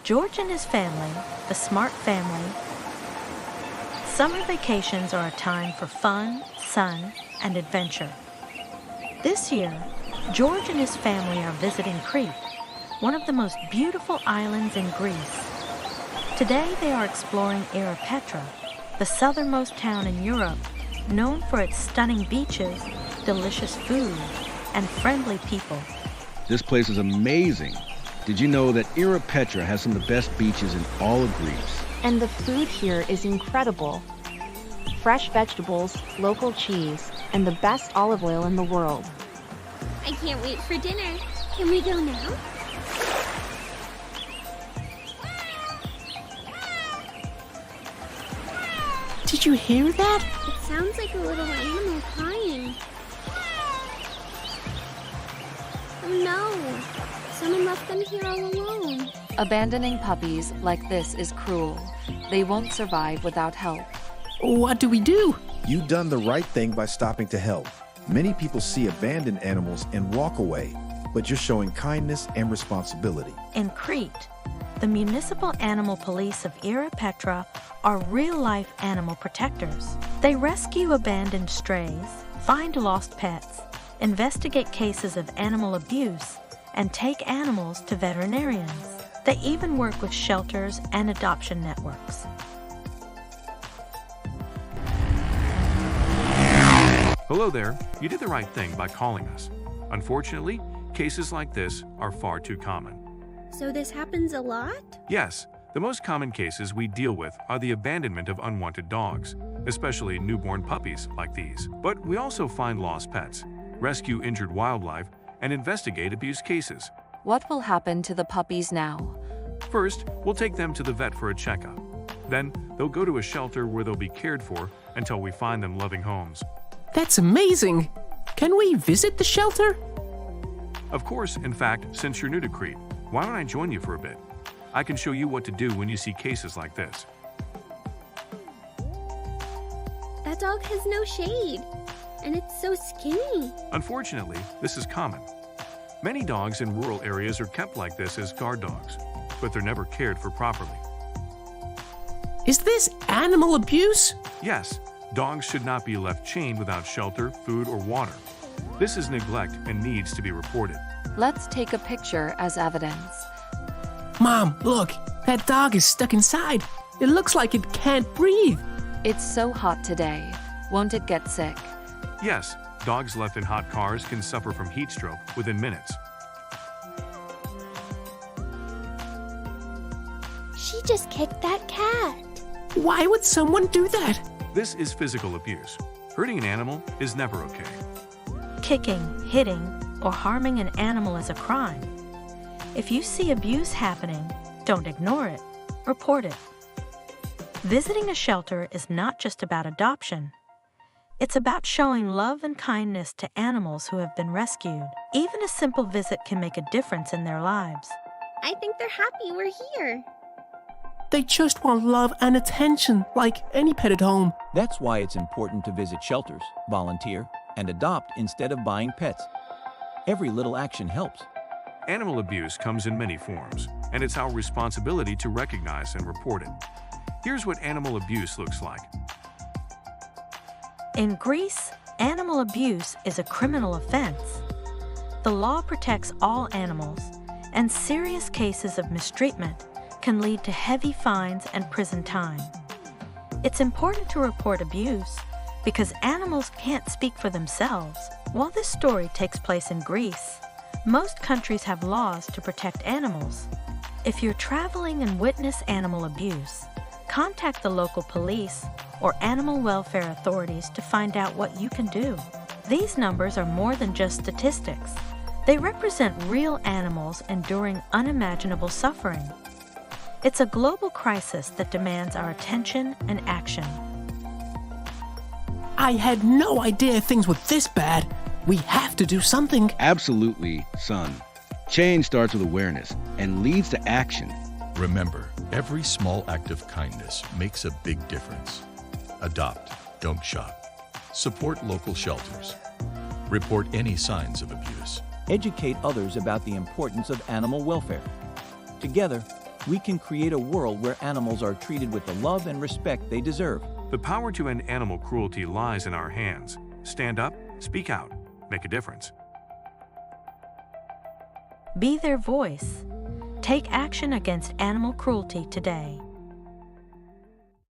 George and his family, the Smart family. Summer vacations are a time for fun, sun, and adventure. This year, George and his family are visiting Crete, one of the most beautiful islands in Greece. Today they are exploring Ierapetra, the southernmost town in Europe, known for its stunning beaches, delicious food, and friendly people. This place is amazing. Did you know that Ierapetra has some of the best beaches in all of Greece? And the food here is incredible. Fresh vegetables, local cheese, and the best olive oil in the world. I can't wait for dinner. Can we go now? Did you hear that? It sounds like a little animal crying. Oh no! Someone left them here all alone. Abandoning puppies like this is cruel. They won't survive without help. What do we do? You've done the right thing by stopping to help. Many people see abandoned animals and walk away, but you're showing kindness and responsibility. In Crete, the Municipal Animal Police of Ierapetra are real-life animal protectors. They rescue abandoned strays, find lost pets, investigate cases of animal abuse, and take animals to veterinarians. They even work with shelters and adoption networks. Hello there. You did the right thing by calling us. Unfortunately, cases like this are far too common. So this happens a lot? Yes, the most common cases we deal with are the abandonment of unwanted dogs, especially newborn puppies like these. But we also find lost pets, rescue injured wildlife, and investigate abuse cases. What will happen to the puppies now? First, we'll take them to the vet for a checkup. Then, they'll go to a shelter where they'll be cared for until we find them loving homes. That's amazing. Can we visit the shelter? Of course, in fact, since you're new to Crete, why don't I join you for a bit? I can show you what to do when you see cases like this. That dog has no shade, and it's so skinny. Unfortunately, this is common. Many dogs in rural areas are kept like this as guard dogs, but they're never cared for properly. Is this animal abuse? Yes, dogs should not be left chained without shelter, food, or water. This is neglect and needs to be reported. Let's take a picture as evidence. Mom, look, that dog is stuck inside. It looks like it can't breathe. It's so hot today. Won't it get sick? Yes, dogs left in hot cars can suffer from heat stroke within minutes. She just kicked that cat. Why would someone do that? This is physical abuse. Hurting an animal is never okay. Kicking, hitting, or harming an animal is a crime. If you see abuse happening, don't ignore it. Report it. Visiting a shelter is not just about adoption. It's about showing love and kindness to animals who have been rescued. Even a simple visit can make a difference in their lives. I think they're happy we're here. They just want love and attention, like any pet at home. That's why it's important to visit shelters, volunteer, and adopt instead of buying pets. Every little action helps. Animal abuse comes in many forms, and it's our responsibility to recognize and report it. Here's what animal abuse looks like. In Greece, animal abuse is a criminal offense. The law protects all animals, and serious cases of mistreatment can lead to heavy fines and prison time. It's important to report abuse because animals can't speak for themselves. While this story takes place in Greece, most countries have laws to protect animals. If you're traveling and witness animal abuse, contact the local police or animal welfare authorities to find out what you can do. These numbers are more than just statistics. They represent real animals enduring unimaginable suffering. It's a global crisis that demands our attention and action. I had no idea things were this bad. We have to do something. Absolutely, son. Change starts with awareness and leads to action. Remember, every small act of kindness makes a big difference. Adopt, don't shop. Support local shelters. Report any signs of abuse. Educate others about the importance of animal welfare. Together, we can create a world where animals are treated with the love and respect they deserve. The power to end animal cruelty lies in our hands. Stand up, speak out, make a difference. Be their voice. Take action against animal cruelty today.